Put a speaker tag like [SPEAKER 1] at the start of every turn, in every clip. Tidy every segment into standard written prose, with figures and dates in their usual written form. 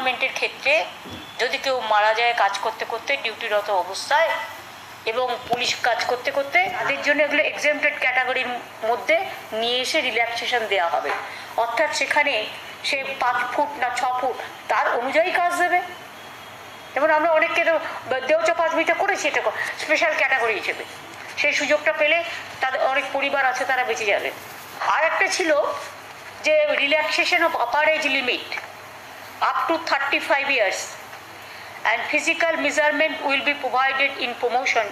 [SPEAKER 1] ডিপার্টমেন্টের ক্ষেত্রে যদি কেউ মারা যায় কাজ করতে করতে ডিউটিরত অবস্থায় এবং পুলিশ কাজ করতে করতে, তাদের জন্য এগুলো এক্সেমপ্টেড ক্যাটাগরির মধ্যে নিয়ে এসে রিল্যাক্সেশন দেওয়া হবে। অর্থাৎ সেখানে সে 5 ফুট না 6 ফুট তার অনুযায়ী কাজ দেবে। যেমন আমরা অনেককে দেওচা 5 মিটার করেছি, এটা স্পেশাল ক্যাটাগরি হিসেবে। সেই সুযোগটা পেলে তাদের অনেক পরিবার আছে, তারা বেঁচে যাবে। আর একটা ছিল যে relaxation of upper age limit up to 35 years and physical measurement will be provided in promotion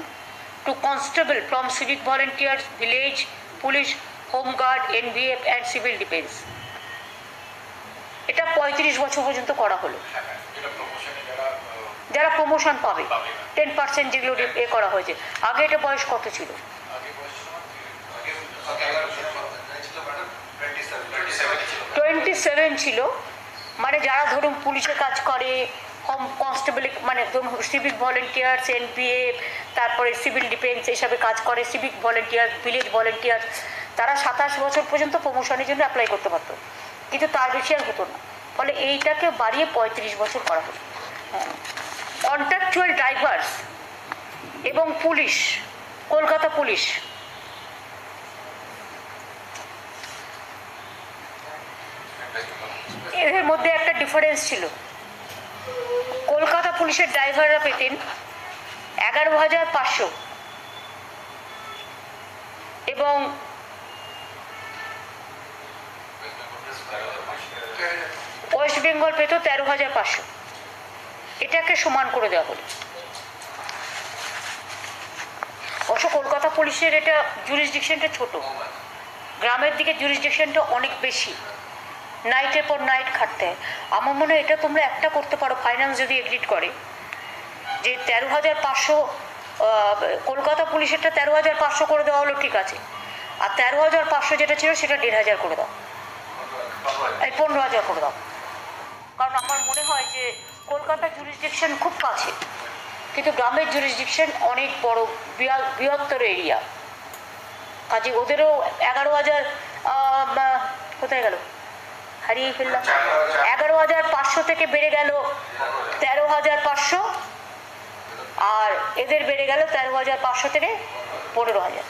[SPEAKER 1] to constable from civic volunteers, village police, home guard, NVF and civil defense। এটা 35 বছর পর্যন্ত করা হলো। যারা প্রমোশন পাবে 10% যেগুলো এ করা হয়েছে। আগে এটা বয়স কত ছিল? 27 ছিল। মানে যারা ধরুন পুলিশে কাজ করে, হোম কনস্টেবল, মানে ধরুন সিভিক ভলেন্টিয়ার্স, এনপিএফ, তারপরে সিভিল ডিফেন্স এসবে কাজ করে, সিভিক ভলেন্টিয়ার, ভিলেজ ভলেন্টিয়ার, তারা 27 বছর পর্যন্ত প্রমোশনের জন্য অ্যাপ্লাই করতে পারতো, কিন্তু তার বেশি আর হতো না। ফলে এইটাকে বাড়িয়ে 35 বছর করা হলো। কন্ট্রাকচুয়াল ড্রাইভার্স এবং পুলিশ, কলকাতা পুলিশ, এর মধ্যে একটা ডিফারেন্স ছিল। কলকাতা পুলিশের ড্রাইভাররা পেতেন 11,500 এবং ওয়েস্ট বেঙ্গল পেত 13,500। এটাকে সমান করে দেওয়া হলো। অবশ্য কলকাতা পুলিশের এটা জুরিসডিকশনটা ছোট, গ্রামের দিকে জুরিসডিকশনটা অনেক বেশি, নাইটের পর নাইট খাটতে হয়। আমার মনে হয় এটা তোমরা একটা করতে পারো, ফাইন্যান্স যদি এগ্রিড করে, যে 13,500 কলকাতা পুলিশেরটা 13,500 করে দেওয়া হলো, ঠিক আছে, আর 13,500 যেটা ছিল সেটা 1,500 করে দাও, এই 15,000 করে দাও। কারণ আমার মনে হয় যে কলকাতার জুরিসডিকশন খুব কাছে, কিন্তু গ্রামের জুরিসডিকশন অনেক বড়, বৃহত্তর এরিয়া, কাজে ওদেরও 11,000 কোথায় গেল, হারিয়ে ফেললাম, 11,500 থেকে বেড়ে গেল 13,500, আর এদের বেড়ে গেল 13,500 থেকে 15,000।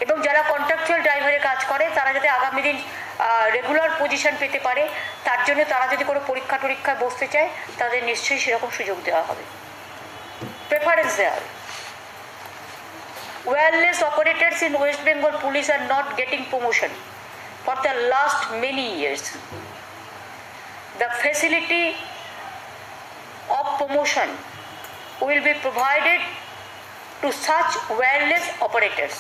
[SPEAKER 1] এবং যারা কন্ট্রাকচুয়াল ড্রাইভারে কাজ করে তারা যাতে আগামী দিন রেগুলার পজিশন পেতে পারে, তার জন্য তারা যদি কোনো পরীক্ষায় বসতে চায় তাদের নিশ্চয়ই সেরকম সুযোগ দেওয়া হবে, প্রেফারেন্স দেওয়া হবে। Wireless operators in West Bengal police are not getting promotion for the last many years. The facility of promotion will be provided to such wireless operators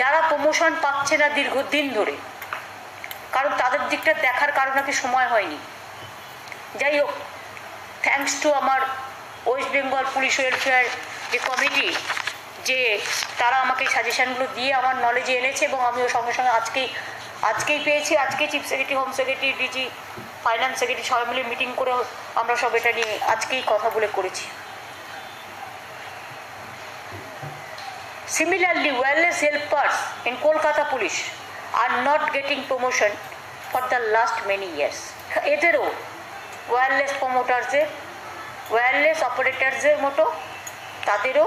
[SPEAKER 1] যারা প্রমোশন পাচ্ছে না দীর্ঘদিন ধরে, কারণ তাদের দিকটা দেখার কারণ নাকি সময় হয়নি। যাই হোক, থ্যাঙ্কস টু আমার ওয়েস্ট বেঙ্গল পুলিশ ওয়েলফেয়ার যে কমিটি, যে তারা আমাকে সাজেশনগুলো দিয়ে আমার নলেজে এনেছে, এবং আমিও সঙ্গে সঙ্গে আজকেই পেয়েছি। আজকেই chief secretary, home secretary, DG, finance secretary সবাই মিলে মিটিং করে আমরা সব এটা নিয়ে আজকেই কথা বলে করেছি। Similarly, wireless helpers in Kolkata Police are not getting promotion for the last many years. এদেরও ওয়্যারলেস প্রমোটারদের, ওয়্যারলেস অপারেটারদের মতো তাদেরও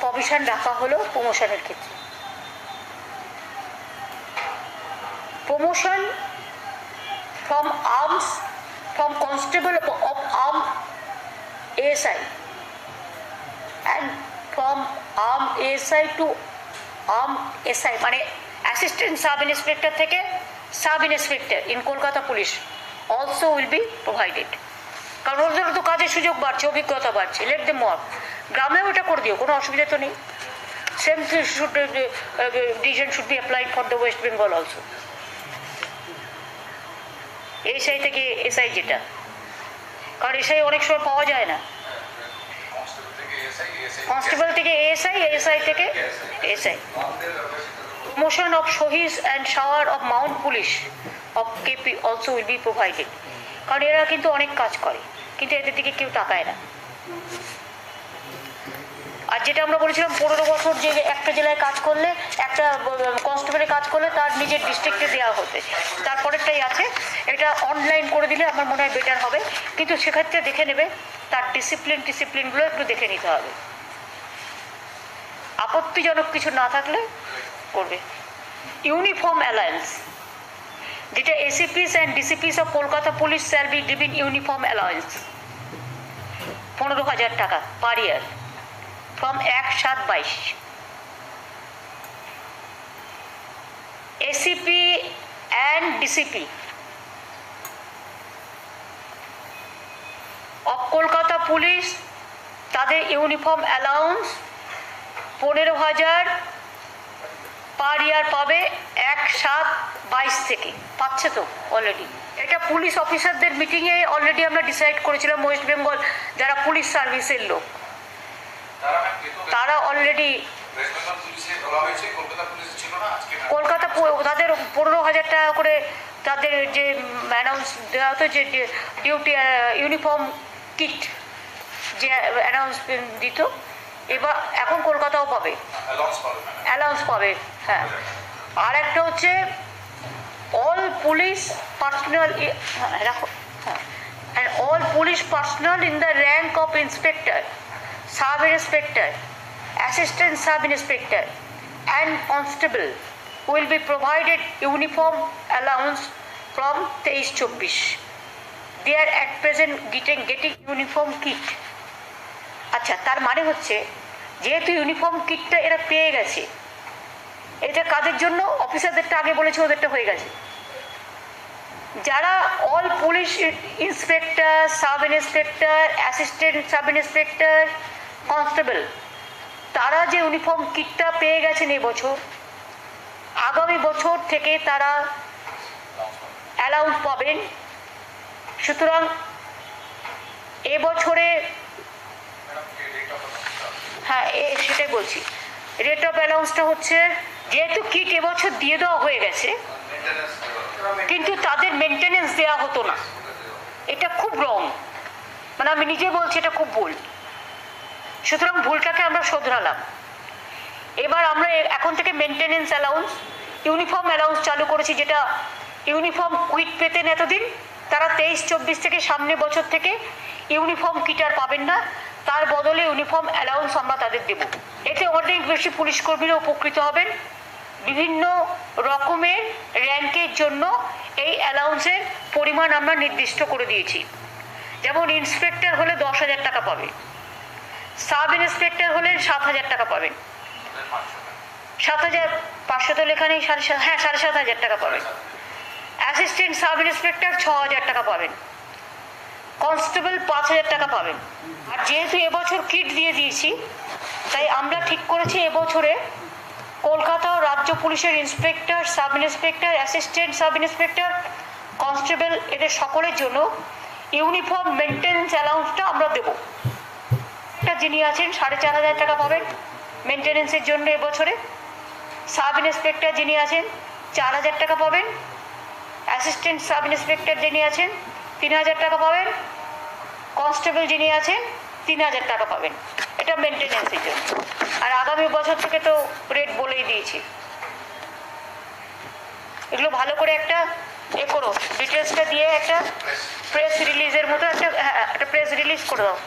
[SPEAKER 1] প্রভিশন রাখা হলো প্রমোশনের ক্ষেত্রে। Promotion from arms, from constable of armed ASI and from armed ASI to armed SI, মানে assistant sub inspector থেকে sub inspector in Kolkata police also will be provided. কারণ ওদের তো কাজের সুযোগ বাড়ছে, অভিজ্ঞতা বাড়ছে, লেট দেম ওয়ার্ক। গ্রামেও এটা করে দিও, কোনো অসুবিধা তো নেই। Same decision should be applied for the West Bengal also. SI থেকে এসআই, যেটা, কারণ এসআই অনেক সময় পাওয়া যায় না, কনস্টেবল থেকে এএসআই, এএসআই থেকে এসআই। প্রমোশন অফ শহীদ and shower of mount police of KP also will be provided. কারণ এরা কিন্তু অনেক কাজ করে, কিন্তু এদের দিকে কেউ তাকায় না। আর যেটা আমরা বলেছিলাম 15 বছর যে একটা জেলায় কাজ করলে, একটা কনস্টেবলে কাজ করলে তার নিজের ডিস্ট্রিক্টে দেওয়া হতে, তারপরেরটাই আছে। এটা অনলাইন করে দিলে আমার মনে হয় বেটার হবে, কিন্তু সেক্ষেত্রে দেখে নেবে তার ডিসিপ্লিনগুলো একটু দেখে নিতে হবে। আপত্তিজনক কিছু না থাকলে করবে। ইউনিফর্ম অ্যালায়েন্স, যেটা ACPs and DCPs of Kolkata police shall be given uniform alliance 15,000 টাকা per year from 1/7/22। ACP and DCP of Kolkata police তাদের ইউনিফর্ম অ্যালাউন্স 15,000 পার ইয়ার পাবে 1/7/22 থেকে। পাচ্ছে তো অলরেডি। এটা পুলিশ অফিসারদের মিটিংয়ে অলরেডি আমরা ডিসাইড করেছিলাম। ওয়েস্ট বেঙ্গল যারা পুলিশ সার্ভিসের লোক তারা অলরেডি কলকাতা তাদের 15,000 টাকা করে তাদের যে অ্যানাউন্স দেওয়া হতো, যে ডিউটি ইউনিফর্ম কিট যে অ্যানাউন্সমেন্ট দিত, এবার এখন কলকাতাও পাবে, অ্যালাউন্স পাবে। হ্যাঁ, আর একটা হচ্ছে অল পুলিশ পার্সোনাল, রাখো, and all police personnel in the rank of inspector, sub-inspector, assistant sub-inspector and constable will be provided uniform allowance from 23-24. They are at present getting uniform kit. আচ্ছা, তার মানে হচ্ছে যেহেতু ইউনিফর্ম কিটটা এরা পেয়ে গেছে, এটা কাদের জন্য? অফিসারদেরটা আগে বলেছে, ওদেরটা হয়ে গেছে। যারা all police inspector, sub inspector, assistant sub inspector, constable, তারা যে ইউনিফর্ম কিটটা পেয়ে গেছেন এবছর, আগামী বছর থেকে তারা অ্যালাউন্স পাবেন। সুতরাং এবছরে, হ্যাঁ সেটাই বলছি, রেট অফ অ্যালাউন্সটা হচ্ছে, যেহেতু কিট এবছর দিয়ে দেওয়া হয়ে গেছে কিন্তু তাদের মেনটেনেন্স দেওয়া হতো না, এটা খুব রং, মানে আমি নিজে বলছি এটা খুব ভুল। সুতরাং ভুলটাকে আমরা শোধরালাম। এবার আমরা এখন থেকে মেনটেনেন্স অ্যালাউন্স, ইউনিফর্ম অ্যালাউন্স চালু করেছি, যেটা ইউনিফর্ম কুইট পেতেন এতদিন, তারা 23-24 থেকে সামনে বছর থেকে ইউনিফর্ম কিট আর পাবেন না, তার বদলে ইউনিফর্ম অ্যালাউন্স আমরা তাদের দেব। এতে অনেক বেশি পুলিশ কর্মীরা উপকৃত হবেন। বিভিন্ন রকমের র্যাঙ্কের জন্য এই অ্যালাউন্সের পরিমাণ আমরা নির্দিষ্ট করে দিয়েছি। যেমন ইন্সপেক্টর হলে 10,000 টাকা পাবে, সাব ইন্সপেক্টর হলে 7,000 টাকা পাবেন, 7,500 তো লেখা নেই, 7,500 টাকা পাবেন। অ্যাসিস্ট্যান্ট সাব ইন্সপেক্টর 6,000 টাকা পাবেন, কনস্টেবল 5,000 টাকা পাবেন। আর যেহেতু এবছর কিট দিয়ে দিয়েছি, তাই আমরা ঠিক করেছি এবছরে কলকাতা ও রাজ্য পুলিশের inspector, sub inspector, assistant sub inspector, constable, এদের সকলের জন্য ইউনিফর্ম মেনটেন্স অ্যালাউন্সটা আমরা দেব। এটা যিনি আছেন 4,500 টাকা পাবেন মেনটেনেন্সের জন্য এবছরে। সাব ইন্সপেক্টর যিনি আছেন 4,000 টাকা পাবেন, অ্যাসিস্ট্যান্ট সাব ইন্সপেক্টর যিনি আছেন 3,000 টাকা পাবেন, কনস্টেবল যিনি আছেন 3,000 টাকা পাবেন। এটা মেনটেনেন্সের জন্য। আর আগামী বছর থেকে তো রেট বলেই দিয়েছি। এগুলো ভালো করে একটা করো, ডিটেলসটা দিয়ে একটা প্রেস রিলিজের মতো একটা প্রেস রিলিজ করে দাও।